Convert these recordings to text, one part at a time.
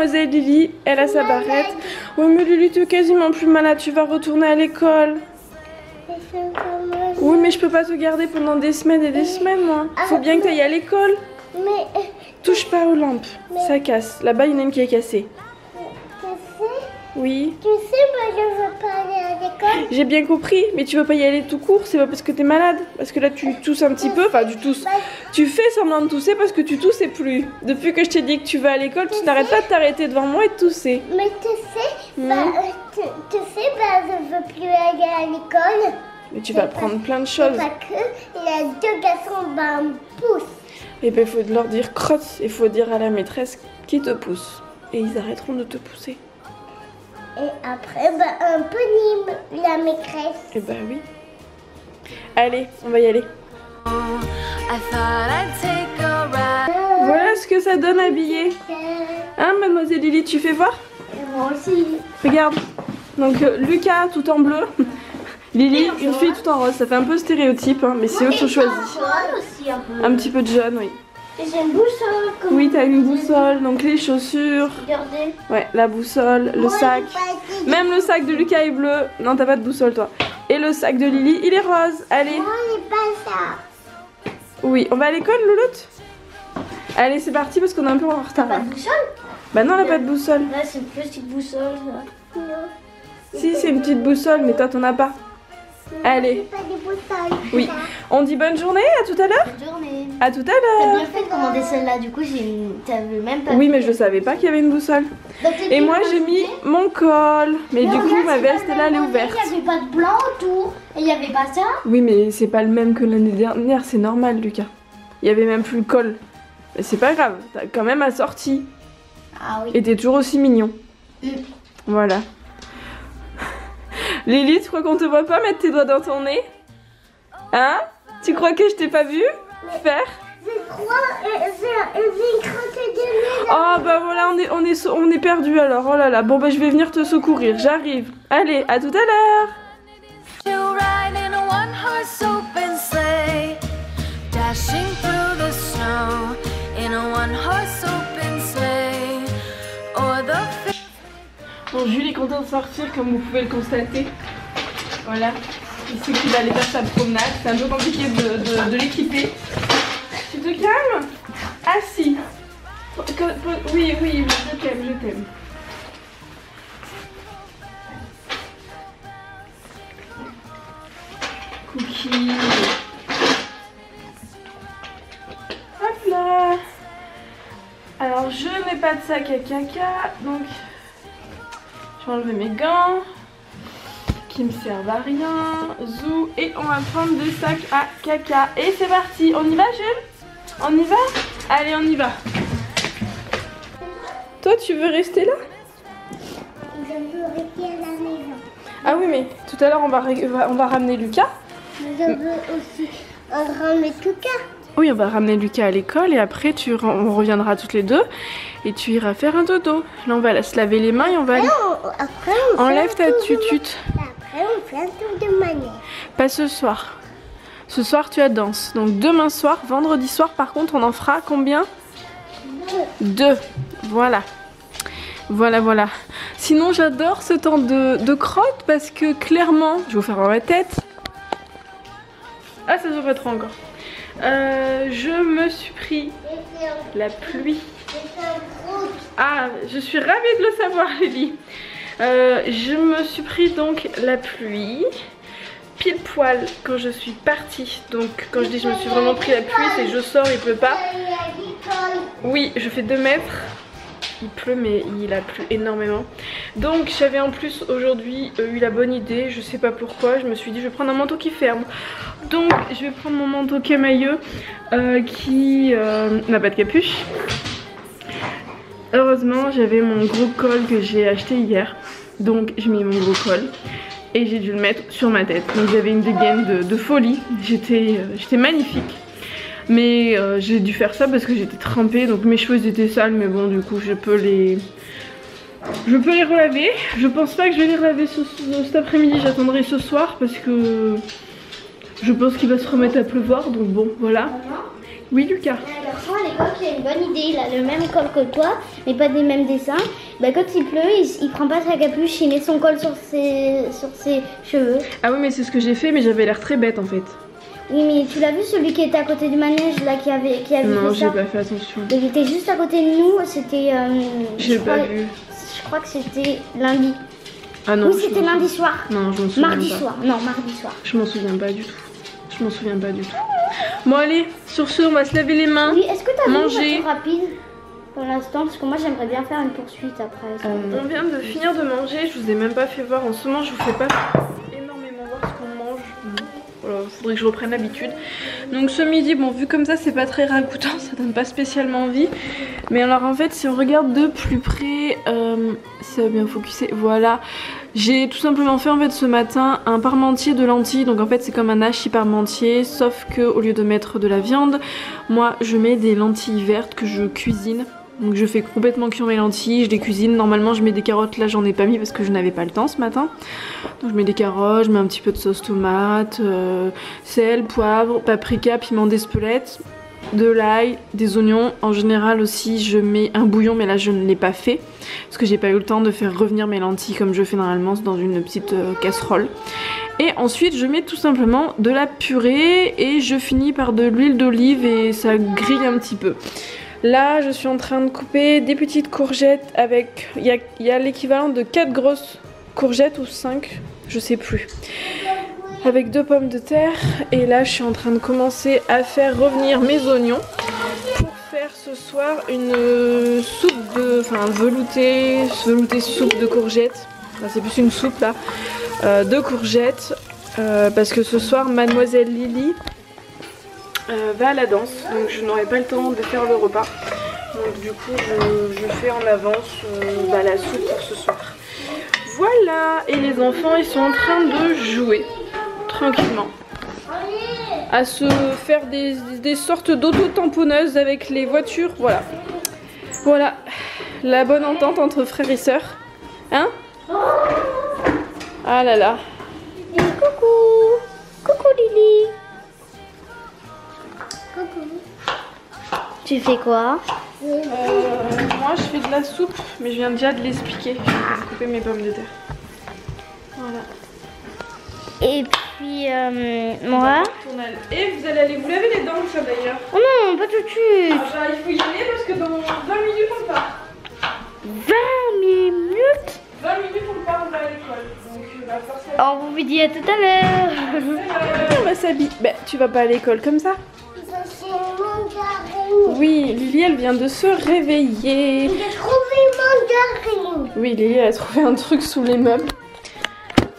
mademoiselle Lily, elle a sa barrette. Oui mais Lily, tu es quasiment plus malade, tu vas retourner à l'école. Oui mais je peux pas te garder pendant des semaines et des semaines moi. Faut bien que tu ailles à l'école. Touche pas aux lampes, ça casse. Là-bas il y en a une qui est cassée. Oui. Tu sais, moi je veux pas aller à l'école. J'ai bien compris, mais tu veux pas y aller tout court, c'est pas parce que t'es malade. Parce que là tu tousses un petit peu, enfin tu tousses. Tu fais semblant de tousser parce que tu toussais plus. Depuis que je t'ai dit que tu vas à l'école, tu n'arrêtes pas de t'arrêter devant moi et de tousser. Mais tu sais, je veux plus aller à l'école. Mais tu vas apprendre plein de choses. Parce que les deux garçons me poussent. Et ben il faut leur dire crotte, il faut dire à la maîtresse qui te pousse. Et ils arrêteront de te pousser. Et après, un peu la maîtresse. Eh bah oui. Allez, on va y aller. Voilà ce que ça donne habillé. Hein, mademoiselle Lily, tu fais voir? Et moi aussi. Regarde. Donc Lucas tout en bleu. Lily, une fille tout en rose. Ça fait un peu stéréotype, hein, mais c'est eux qui ont choisi. Aussi, un petit peu de jaune, oui. Et j'ai une boussole. Oui, t'as une boussole, donc les chaussures. Regardez. Ouais, la boussole, le sac. Même le sac de Lucas est bleu. Non, t'as pas de boussole, toi. Et le sac de Lily, il est rose. Allez. Non, il n'est pas ça. Oui, on va à l'école, Louloute? Allez, c'est parti parce qu'on est un peu en retard. Pas de boussole? Bah non, on n'a pas de boussole. Là, c'est une petite boussole. Ça. Non. Si, c'est une petite boussole, mais toi, t'en as pas. Allez. Pas de boussole. Oui. On dit bonne journée, à tout à l'heure? Bonne journée. À tout à T'as l'heure. bien fait de commander celle-là, du coup, t'avais même pas. Oui, mais je savais pas qu'il y avait une boussole. Et moi, j'ai mis mon col. Mais du coup, ma veste, là, elle est ouverte. Il n'y avait pas de blanc autour. Et il n'y avait pas ça. Oui, mais c'est pas le même que l'année dernière, c'est normal, Lucas. Il y avait même plus le col. Mais c'est pas grave, t'as quand même assorti. Ah oui. Et t'es toujours aussi mignon. Voilà. Lily, tu crois qu'on te voit pas mettre tes doigts dans ton nez? Hein? Tu crois que je t'ai pas vu faire? Je crois, j'ai craqué de nez. Oh bah voilà, on est perdu alors. Oh là là. Bon bah je vais venir te secourir. J'arrive. Allez, à tout à l'heure. Bon, Jules est content de sortir comme vous pouvez le constater. Voilà. Il sait qu'il va aller faire sa promenade. C'est un peu compliqué de l'équiper. Tu te calmes? Ah si. Oui, je t'aime. Cookie. Hop là. Alors je n'ai pas de sac à caca, donc je vais enlever mes gants qui me servent à rien. Zou, et on va prendre des sacs à caca. Et c'est parti, on y va Jules? On y va? Allez, on y va. Toi, tu veux rester là? Je veux rester à la maison. Ah oui, mais tout à l'heure, on va ramener Lucas. Je veux aussi ramener Lucas. Oui, on va ramener Lucas à l'école et après, on reviendra toutes les deux et tu iras faire un dodo. Là, on va se laver les mains et on va aller... Après, Enlève ta tutute. Après, on fait un tour de manège. Pas ce soir. Ce soir, tu as danse. Donc demain soir, vendredi soir, par contre, on en fera combien? 2. Voilà. Voilà. Sinon, j'adore ce temps de crotte parce que clairement, je vais vous faire dans ma tête. Ah, ça se voit pas trop encore. Je me suis pris la pluie. Ah, je suis ravie de le savoir, Lily. Je me suis pris donc la pluie pile poil quand je suis partie. Donc quand je dis je me suis vraiment pris la pluie, c'est que je sors, il pleut pas. Oui, je fais 2 mètres. Il pleut mais il a plu énormément. Donc j'avais en plus aujourd'hui eu la bonne idée, je sais pas pourquoi, je me suis dit je vais prendre un manteau qui ferme. Donc je vais prendre mon manteau camailleux qui n'a pas de capuche. Heureusement j'avais mon gros col que j'ai acheté hier. Donc j'ai mis mon gros col et j'ai dû le mettre sur ma tête. Donc j'avais une dégaine de folie, j'étais magnifique. Mais j'ai dû faire ça parce que j'étais trempée, donc mes cheveux étaient sales, mais bon du coup je peux les relaver. Je pense pas que je vais les relaver cet après-midi, j'attendrai ce soir parce que je pense qu'il va se remettre à pleuvoir, donc bon voilà. Oui, Lucas. Un garçon à l'école qui a une bonne idée, il a le même col que toi, mais pas des mêmes dessins. Bah, quand il pleut, il prend pas sa capuche, il met son col sur ses cheveux. Ah oui, mais c'est ce que j'ai fait, mais j'avais l'air très bête en fait. Oui, mais tu l'as vu celui qui était à côté du manège là, qui avait Non, fait j'ai ça? pas fait attention. Il était juste à côté de nous, c'était... J'ai pas vu. Je crois que c'était lundi. Ah non. Oui, c'était lundi soir. Non, je m'en souviens Mardi pas. soir, non, mardi soir. Je m'en souviens pas du tout. Je m'en souviens pas du tout. Bon allez, sur ce, on va se laver les mains. Oui, est-ce que t'as vu une manger. voiture rapide pour l'instant? Parce que moi j'aimerais bien faire une poursuite après. On vient de finir de manger, je vous ai même pas fait voir. En ce moment, je vous fais pas énormément voir ce qu'on mange. Voilà, faudrait que je reprenne l'habitude. Donc ce midi, bon, vu comme ça, c'est pas très ragoûtant, ça donne pas spécialement envie. Mais alors en fait, si on regarde de plus près, si ça va bien focuser, voilà. J'ai tout simplement fait en fait ce matin un parmentier de lentilles. Donc en fait, c'est comme un hachis parmentier, sauf que au lieu de mettre de la viande, moi je mets des lentilles vertes que je cuisine. Donc je fais complètement cuire mes lentilles, je les cuisine. Normalement je mets des carottes, là j'en ai pas mis parce que je n'avais pas le temps ce matin. Donc je mets des carottes, je mets un petit peu de sauce tomate, sel, poivre, paprika, piment d'Espelette, de l'ail, des oignons. En général aussi je mets un bouillon, mais là je ne l'ai pas fait parce que j'ai pas eu le temps de faire revenir mes lentilles comme je fais normalement dans une petite casserole. Et ensuite je mets tout simplement de la purée et je finis par de l'huile d'olive et ça grille un petit peu. Là, je suis en train de couper des petites courgettes avec... Il y a l'équivalent de 4 grosses courgettes ou 5, je sais plus. Avec 2 pommes de terre. Et là, je suis en train de commencer à faire revenir mes oignons pour faire ce soir une soupe de... Enfin, velouté soupe de courgettes. Enfin, c'est plus une soupe là. De courgettes. Parce que ce soir, mademoiselle Lily... va à la danse, donc je n'aurai pas le temps de faire le repas. Donc du coup je fais en avance la soupe pour ce soir. Voilà, et les enfants ils sont en train de jouer tranquillement à se faire des sortes d'auto-tamponneuses avec les voitures. Voilà, voilà la bonne entente entre frères et sœurs, hein? Ah là là. Coucou Lily. Tu fais quoi? Moi je fais de la soupe, mais je viens déjà de l'expliquer. Je vais couper mes pommes de terre. Voilà. Et puis moi. Et vous allez aller vous laver les dents, ça d'ailleurs. Oh non, pas tout de suite. Ah bah, il faut y aller parce que dans 20 minutes on part. 20 minutes? 20 minutes on part, on va à l'école. Donc va forcément. On vous dit à tout à l'heure. On va s'habiller. Bah tu vas pas à l'école comme ça? Oui, Lily elle vient de se réveiller. J'ai trouvé mandarine. Oui, Lily elle a trouvé un truc sous les meubles.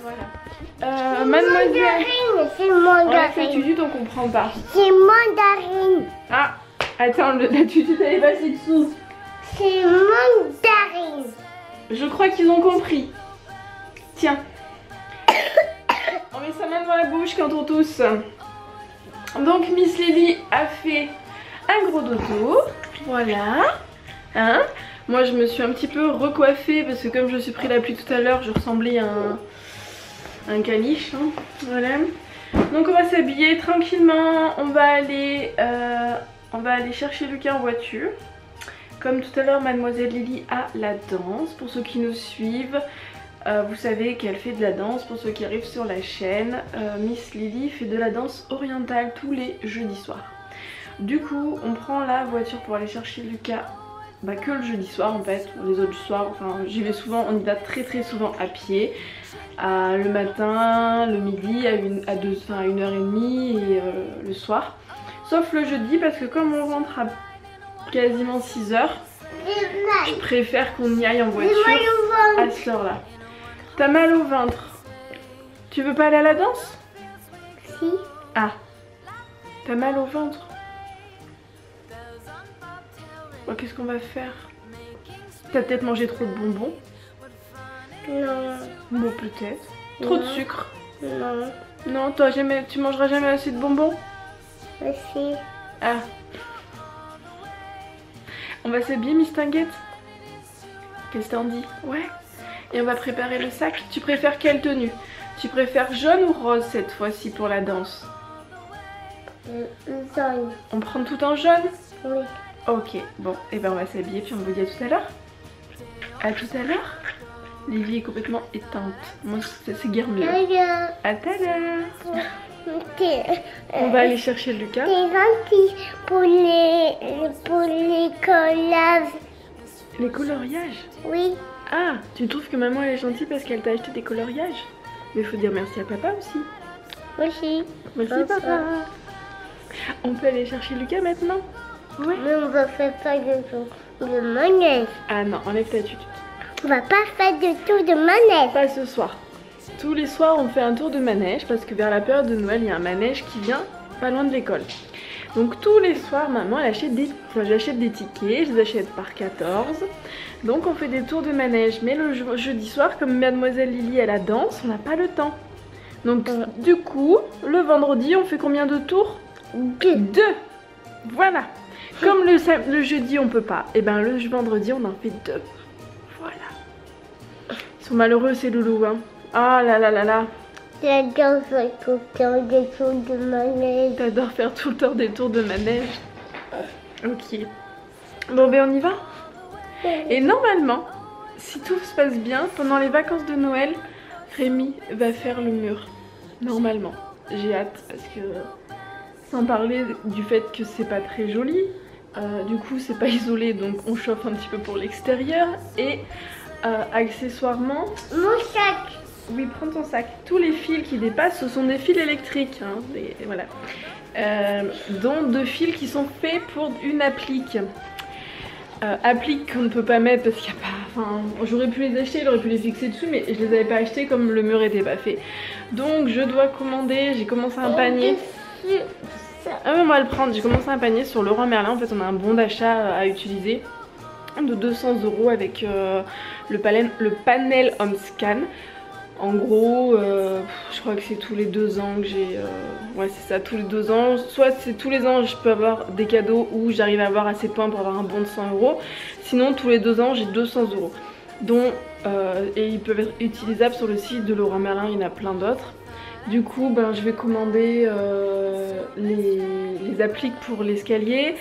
Voilà. Mademoiselle. C'est On a fait mandarine. tutu donc on comprend pas. C'est mandarine. Ah, attends, la tutu elle est passée dessous. C'est mandarine. Je crois qu'ils ont compris. Tiens. On met sa main dans la bouche quand on tousse. Donc Miss Lily a fait un gros dodo. Voilà. Hein? Moi je me suis un petit peu recoiffée parce que comme je me suis pris la pluie tout à l'heure, je ressemblais à un caniche. Hein. Voilà. Donc on va s'habiller tranquillement. On va aller chercher Lucas en voiture. Comme tout à l'heure, mademoiselle Lily a la danse. Pour ceux qui nous suivent, vous savez qu'elle fait de la danse. Pour ceux qui arrivent sur la chaîne, Miss Lily fait de la danse orientale tous les jeudis soirs. Du coup, on prend la voiture pour aller chercher Lucas que le jeudi soir en fait. Les autres soirs, enfin j'y vais souvent, on y va très souvent à pied. Le matin, le midi, à 1h30 et le soir. Sauf le jeudi parce que comme on rentre à quasiment 6h, je préfère qu'on y aille en voiture à cette heure-là. T'as mal au ventre? Tu veux pas aller à la danse? Si. Ah, t'as mal au ventre? Bon, qu'est-ce qu'on va faire? T'as peut-être mangé trop de bonbons? Non. Bon, peut-être. Trop de sucre? Non. Non, tu mangeras jamais assez de bonbons? Aussi. Ah. On va s'habiller, Miss Tinguette? Qu'est-ce que t'en dis? Ouais. Et on va préparer le sac. Tu préfères quelle tenue? Tu préfères jaune ou rose cette fois-ci pour la danse? Jaune. On prend tout en jaune? Oui. Ok, bon, et ben on va s'habiller puis on vous dit à tout à l'heure. À tout à l'heure. Lily est complètement éteinte. Moi c'est guère mieux. À tout à l'heure. On va aller chercher Lucas. T'es gentil pour les collages. Les coloriages? Oui. Ah, tu trouves que maman elle est gentille parce qu'elle t'a acheté des coloriages? Mais il faut dire merci à papa aussi. Aussi. Merci papa. On peut aller chercher Lucas maintenant? Ouais. Mais on va faire pas de tour de manège. Ah non, enlève ta tutu. On va pas faire de tour de manège. Pas ce soir. Tous les soirs on fait un tour de manège parce que vers la période de Noël il y a un manège qui vient pas loin de l'école. Donc tous les soirs maman elle achète j'achète des tickets, je les achète par 14. Donc on fait des tours de manège. Mais le jeudi soir comme mademoiselle Lily elle a danse, on n'a pas le temps. Donc du coup le vendredi on fait combien de tours? 2. Voilà. Comme le jeudi on peut pas, et ben le vendredi on en fait 2. Voilà. Ils sont malheureux ces loulous hein. Ah là là là là. J'adore faire tout le temps des tours de manège. T'adores faire tout le temps des tours de manège. Ok. Bon ben on y va. Et normalement, si tout se passe bien, pendant les vacances de Noël, Rémi va faire le mur. Normalement. J'ai hâte parce que, sans parler du fait que c'est pas très joli, du coup c'est pas isolé donc on chauffe un petit peu pour l'extérieur. Et accessoirement... Mon sac. Oui, prends ton sac. Tous les fils qui dépassent, ce sont des fils électriques. Hein, voilà. Dont 2 fils qui sont faits pour une applique. Applique qu'on ne peut pas mettre parce qu'il n'y a pas... Enfin, j'aurais pu les acheter, j'aurais pu les fixer dessus, mais je les avais pas achetés comme le mur était pas fait. Donc je dois commander, j'ai commencé un panier. Ah oui, on va le prendre. J'ai commencé un panier sur Leroy Merlin. En fait, on a un bon d'achat à utiliser de 200 € avec le panel Home Scan. En gros, je crois que c'est tous les 2 ans que j'ai... ouais, c'est ça, tous les 2 ans. Soit c'est tous les ans, je peux avoir des cadeaux où j'arrive à avoir assez de points pour avoir un bon de 100 €. Sinon, tous les 2 ans, j'ai 200 €. Dont, et ils peuvent être utilisables sur le site de Leroy Merlin, il y en a plein d'autres. Du coup, ben, je vais commander les appliques pour l'escalier,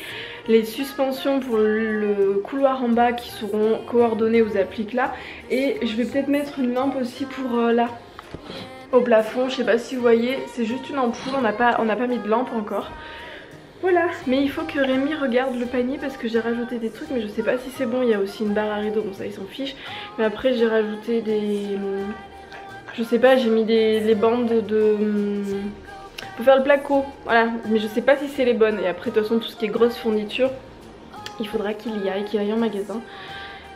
les suspensions pour le couloir en bas qui seront coordonnées aux appliques là. Et je vais peut-être mettre une lampe aussi pour là, au plafond. Je sais pas si vous voyez, c'est juste une ampoule, on n'a pas mis de lampe encore. Voilà, mais il faut que Rémi regarde le panier parce que j'ai rajouté des trucs mais je sais pas si c'est bon. Il y a aussi une barre à rideau, bon ça il s'en fiche. Mais après j'ai rajouté des... Je sais pas, j'ai mis les bandes de... pour faire le placo, voilà. Mais je sais pas si c'est les bonnes. Et après de toute façon tout ce qui est grosse fourniture, il faudra qu'il aille en magasin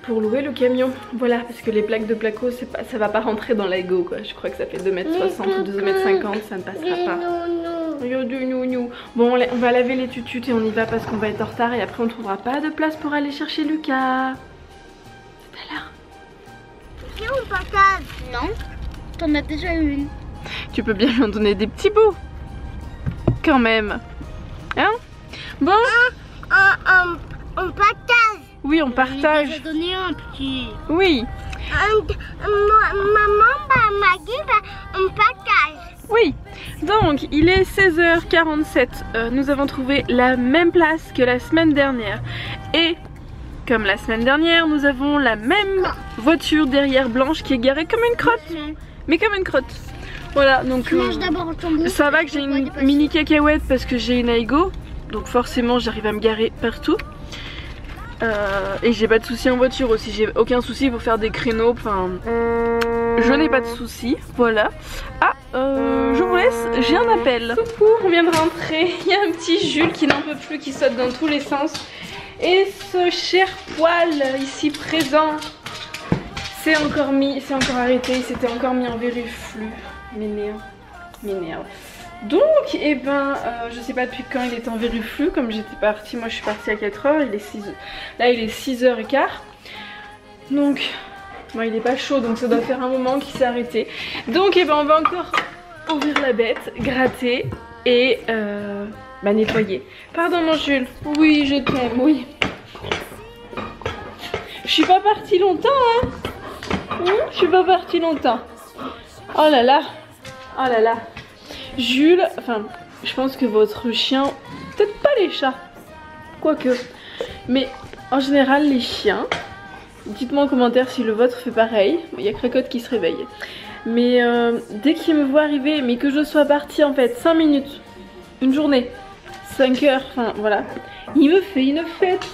pour louer le camion. Voilà, parce que les plaques de placo, pas, ça va pas rentrer dans l'Ego quoi. Je crois que ça fait 2,60 m ou 2,50 m, ça ne passera pas. Bon, on va laver les tututes et on y va parce qu'on va être en retard et après on trouvera pas de place pour aller chercher Lucas. Tout à l'heure. Si on partage. Non, t'en as déjà une. Tu peux bien lui en donner des petits bouts. Quand même. Hein? Bon. On partage. Oui, on partage. J'ai donné un petit. Oui. Maman m'a dit on partage. Oui. Donc, il est 16h47. Nous avons trouvé la même place que la semaine dernière. Et comme la semaine dernière, nous avons la même voiture derrière blanche qui est garée comme une crotte. Mais comme une crotte. Voilà, donc ça va que j'ai une mini cacahuète parce que j'ai une Aigo. Donc forcément j'arrive à me garer partout. Et j'ai pas de soucis en voiture aussi, j'ai aucun souci pour faire des créneaux, enfin je n'ai pas de soucis, voilà. Ah, je vous laisse, j'ai un appel. Coucou, on vient de rentrer, il y a un petit Jules qui n'en peut plus, qui saute dans tous les sens. Et ce cher poil ici présent c'est encore arrêté, il s'était encore mis en vériflux. M'énerve. Donc, eh ben, je sais pas depuis quand il est en vériflux, comme j'étais partie, moi je suis partie à 4 h, là il est 6h15. Donc, bon, il est pas chaud, donc ça doit faire un moment qu'il s'est arrêté. Donc, eh ben, on va encore ouvrir la bête, gratter et nettoyer. Pardon mon Jules, oui je t'aime, oui. Je suis pas partie longtemps, hein. Je suis pas partie longtemps. Oh là là. Oh là là. Jules, enfin, je pense que votre chien, peut-être pas les chats, quoique, mais en général les chiens, dites-moi en commentaire si le vôtre fait pareil, il y a Cracotte qui se réveille. Mais dès qu'il me voit arriver, mais que je sois partie en fait 5 minutes, une journée, 5 heures, enfin voilà, il me fait une fête,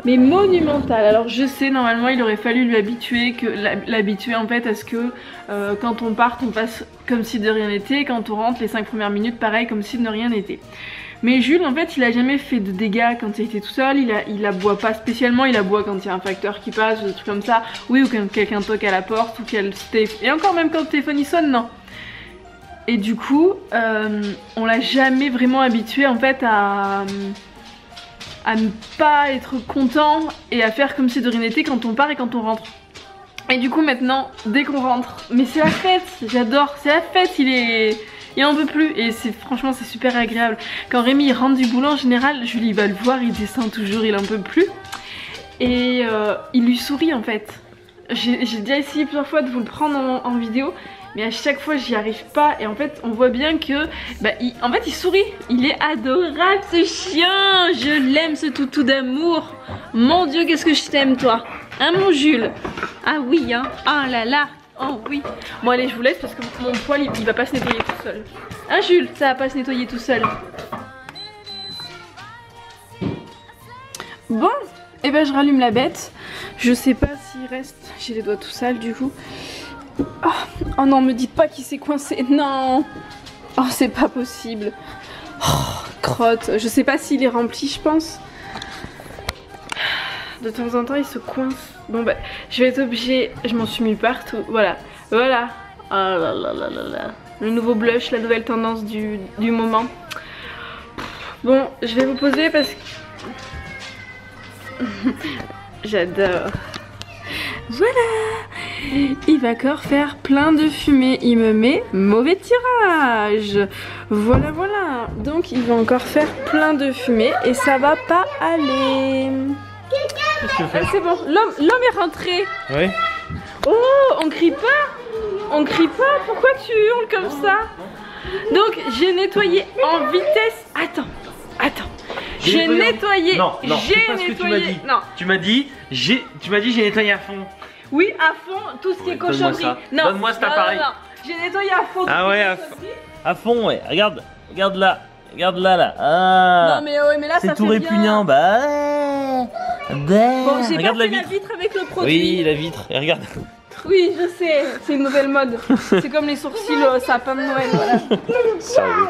mais monumentale. Alors je sais, normalement il aurait fallu lui habituer, l'habituer en fait à ce que quand on part, on passe comme si de rien n'était, quand on rentre les 5 premières minutes, pareil comme si de rien n'était. Mais Jules en fait il a jamais fait de dégâts quand il était tout seul, il aboie pas spécialement, il aboie quand il y a un facteur qui passe ou des trucs comme ça, oui, ou quand quelqu'un toque à la porte ou qu'elle et encore même quand le téléphone il sonne, non. Et du coup on l'a jamais vraiment habitué en fait à ne pas être content et à faire comme si de rien n'était quand on part et quand on rentre. Et du coup maintenant dès qu'on rentre, mais c'est la fête, j'adore, c'est la fête, il en peut plus et franchement c'est super agréable. Quand Rémi il rentre du boulot en général, Julie il va le voir, il descend toujours, il en peut plus. Et il lui sourit en fait. J'ai déjà essayé plusieurs fois de vous le prendre en vidéo, mais à chaque fois j'y arrive pas. Et en fait on voit bien que en fait il sourit. Il est adorable ce chien. Je l'aime, ce toutou d'amour. Mon Dieu qu'est-ce que je t'aime toi. Hein mon Jules. Ah oui hein. Ah là là. Oh oui. Bon allez je vous laisse parce que mon poil il va pas se nettoyer tout seul. Hein Jules, ça va pas se nettoyer tout seul. Bon, et ben je rallume la bête. Je sais pas s'il reste. J'ai les doigts tout sales du coup. Oh non, me dites pas qu'il s'est coincé. Non. Oh c'est pas possible. Oh, crotte. Je sais pas s'il est rempli je pense. De temps en temps il se coince. Bon bah je vais être obligée. Je m'en suis mis partout. Voilà. Voilà. Oh là là là là là. Le nouveau blush, la nouvelle tendance du moment. Bon je vais vous poser parce que j'adore. Voilà. Il va encore faire plein de fumée. Il me met mauvais tirage. Voilà voilà. Donc il va encore faire plein de fumée et ça va pas aller. C'est bon, l'homme est rentré. Oui. Oh, on crie pas. On crie pas. Pourquoi tu hurles comme ça? Donc j'ai nettoyé en vitesse. Attends. J'ai nettoyé. Non, c'est pas ce que tu m'as dit. Non. Tu m'as dit j'ai nettoyé à fond. Oui, à fond, tout ce qui est cochonnerie. Non. Donne-moi cet appareil. Non. J'ai nettoyé à fond. Ah ouais, à fond, ouais. Regarde là. Regarde là. Ah. Non mais ouais, mais là ça fait tout répugnant. bien. Bah ouais. Bon, j'ai Regarde pas la fait vitre. la vitre avec le produit. Oui, la vitre. Et regarde. Oui, je sais, c'est une nouvelle mode. C'est comme les sourcils sapin de Noël, voilà. Sérieux.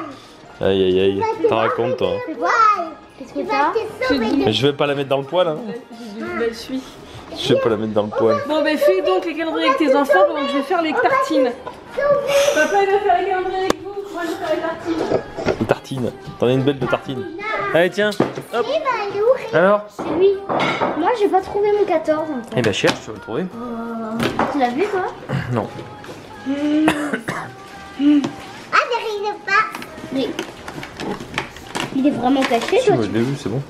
Aïe. T'en racontes toi. Qu'est-ce que t'as? Mais je vais pas la mettre dans le poêle. Hein. Bah, je suis. Je vais pas la mettre dans le poêle. Bon, bah, fais donc les calendriers avec tes enfants, donc je vais faire les tartines. Papa, il va faire les calendriers avec vous, moi je vais faire les tartines. Une tartine. T'en as une belle de tartine. Allez, tiens. Hop. Alors? C'est lui. Moi j'ai pas trouvé mon 14 encore. Eh ben cherche, tu vas le trouver. Tu l'as vu toi? Non. Ah, n'arrive pas. Oui. Il est vraiment caché Si, toi. moi je l'ai vu, c'est bon.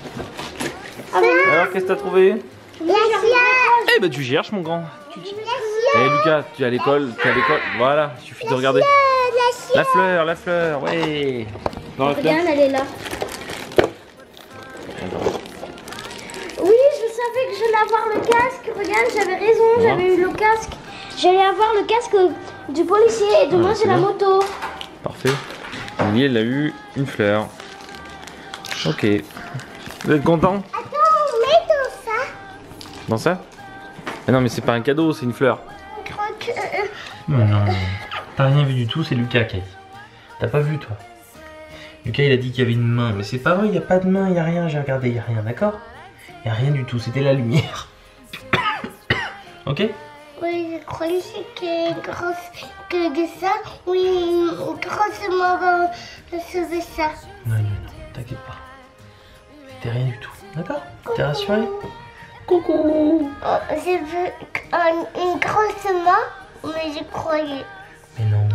Ah, bon. Alors, qu'est-ce que t'as trouvé? La chienne. Eh ben tu cherches, mon grand. Eh Lucas, tu es à l'école, Voilà, il suffit de regarder. La fleur, ouais. Non, la fleur. Regarde, elle est là. Oui, je savais que j'allais avoir le casque. Regarde, j'avais raison, j'avais eu le casque. J'allais avoir le casque du policier et demain j'ai la moto. Parfait. Amélie, elle a eu une fleur. Ok. Vous êtes content? Attends, mets tout ça. Dans ça? Mais non, mais c'est pas un cadeau, c'est une fleur. Non, t'as rien vu du tout, c'est Lucas qui a dit. T'as pas vu toi? Lucas il a dit qu'il y avait une main, mais c'est pas vrai, il n'y a pas de main, il n'y a rien, j'ai regardé, il n'y a rien, d'accord? Il n'y a rien du tout, c'était la lumière. Ok? Oui, je croyais que ça, oui, une grosse main de sauver ça. Non, t'inquiète pas. C'était rien du tout, d'accord? T'es rassuré? Coucou! Oh, je veux une grosse main, mais je croyais. Mais non.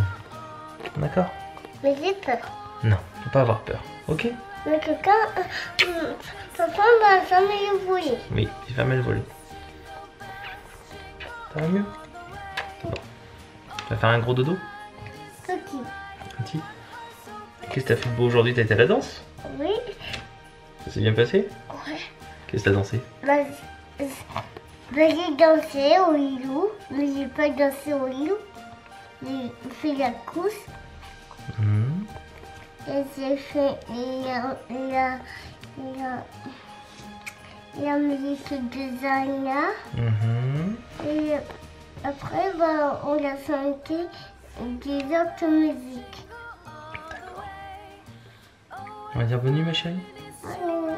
D'accord? Mais j'ai peur. Non, faut pas avoir peur, ok? Mais quelqu'un, papa m'a jamais volé. Oui, j'ai jamais le volé. Ça va mieux? Bon. Tu vas faire un gros dodo? Petit. Petit? Qu'est-ce que t'as fait de beau aujourd'hui? T'as été à la danse? Oui. Ça s'est bien passé? Ouais. Qu'est-ce que t'as dansé? J'ai dansé au loup, mais j'ai pas dansé au loup. J'ai fait la course et j'ai fait la musique de Zana. Et après, on a chanté des autres musiques. D'accord. On va dire bonne nuit, ma chérie. Allez,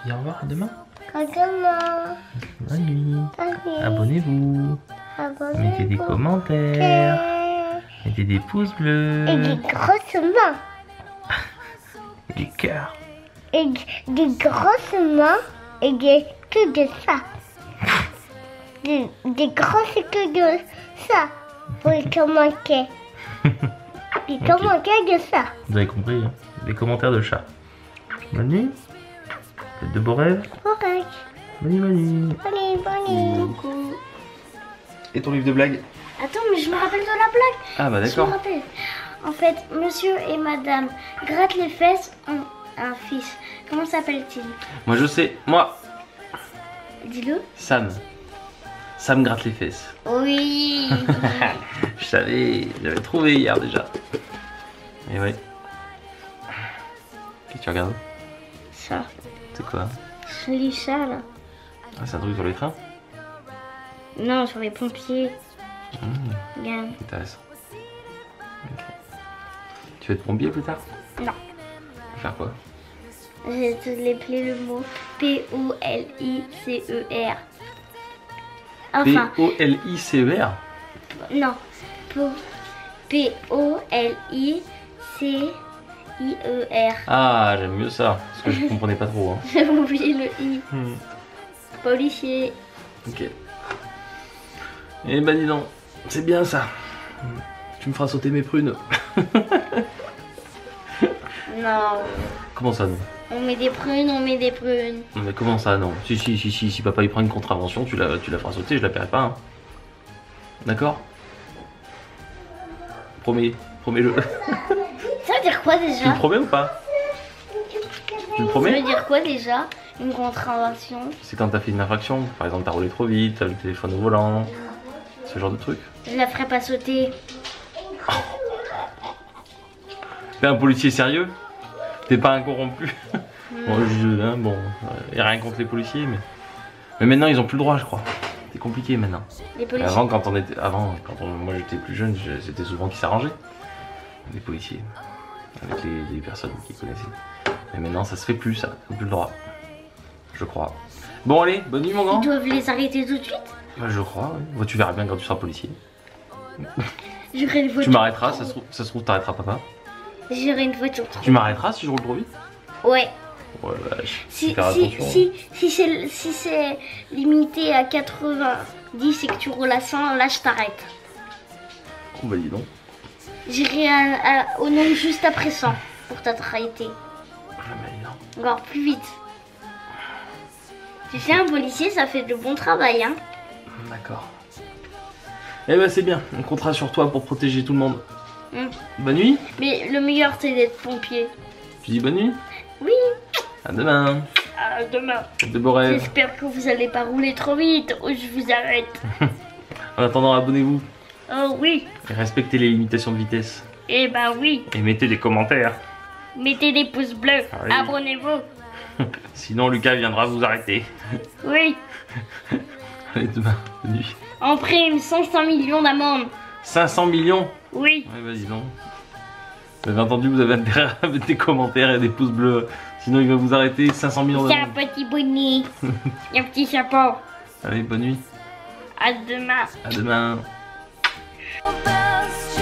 Tu dis au revoir, à demain. à demain. Bonne nuit. Allez, Abonnez-vous. abonnez-vous. Mettez des commentaires. Mettez des pouces bleus. Et des grosses mains. Des cœurs. Et des grosses mains et des queues de ça. Des grosses queues de ça pour les commentaires. Des commentaires de ça. Vous avez compris, hein? Des commentaires de chat. Bonne nuit. Faites de beaux rêves. Correct. Bonne nuit, bonne nuit. Allez, bonne. Et ton livre de blagues? Attends, mais je me rappelle de la blague. Ah bah Je me d'accord. rappelle. En fait, monsieur et madame grattent les fesses ont un fils. Comment s'appelle-t-il? Moi je sais. Moi, Dis-le. Sam. Sam gratte les fesses. Oui. Je savais, j'avais trouvé hier déjà. Et ouais. Qu'est-ce que tu regardes? Ça. C'est quoi? Je lis ça là. Ah, c'est un truc sur les trains? Non, sur les pompiers. Regarde. Intéressant. Ok. Tu veux être pompier plus tard? Non. Faire quoi? Je vais te l'épeler le mot Policer. Enfin, Policer? non. Policer. Ah, j'aime mieux ça, parce que je comprenais pas trop. Hein. J'ai oublié le i. Policier. Ok. Eh ben dis donc, c'est bien ça. Tu me feras sauter mes prunes. Non. Comment ça non? On met des prunes, on met des prunes. Non mais comment ça non? Si papa il prend une contravention, tu la feras sauter, je la paierai pas. Hein. D'accord? Promets-le. Ça veut dire quoi Tu déjà? le promets ou pas? Tu le Ça promets? veut dire quoi déjà? Une contravention? C'est quand t'as fait une infraction, par exemple t'as roulé trop vite, t'as le téléphone au volant, ce genre de truc. Je la ferai pas sauter. T'es un policier sérieux? T'es pas un corrompu? Bon, y a rien contre les policiers, mais maintenant ils ont plus le droit, je crois. C'est compliqué maintenant. Les policiers. Avant, moi j'étais plus jeune, c'était souvent qu'ils s'arrangeaient, les policiers, avec les personnes qui connaissaient. Mais maintenant ça se fait plus, ça, ils ont plus le droit, je crois. Bon allez, bonne nuit mon grand. Ils doivent les arrêter tout de suite? Bah, je crois, oui. Bah, tu verras bien quand tu seras policier. J'aurai une voiture. Tu m'arrêteras, ça se trouve t'arrêteras papa. J'aurai une voiture. Tu m'arrêteras si je roule trop vite? Ouais. Ouais, vache. Si Faire attention. c'est limité à 90 et que tu roules à 100, là je t'arrête. Oh bah dis donc. J'irai au nombre juste après 100 pour t'arrêter. Ah bah dis donc. Encore plus vite. Tu sais, un policier ça fait de bon travail, hein. D'accord. Eh ben c'est bien, on comptera sur toi pour protéger tout le monde. Bonne nuit. Mais le meilleur c'est d'être pompier. Tu dis bonne nuit? Oui. À demain. À demain. De beaux rêves. J'espère que vous allez pas rouler trop vite ou je vous arrête. En attendant, abonnez-vous. Oh oui. Et respectez les limitations de vitesse. Eh ben oui. Et mettez des commentaires. Mettez des pouces bleus. Ah oui. Abonnez-vous. Sinon Lucas viendra vous arrêter. Oui. Allez demain, bonne nuit. En prime, 500 millions d'amendes. 500 millions. Oui. Ouais vas-y donc. Vous avez entendu, vous avez intérêt à mettre des commentaires et des pouces bleus. Sinon il va vous arrêter. 500 millions C'est un d'euros. petit bonnet. Et un petit chapeau. Allez, bonne nuit. À demain. À demain. Best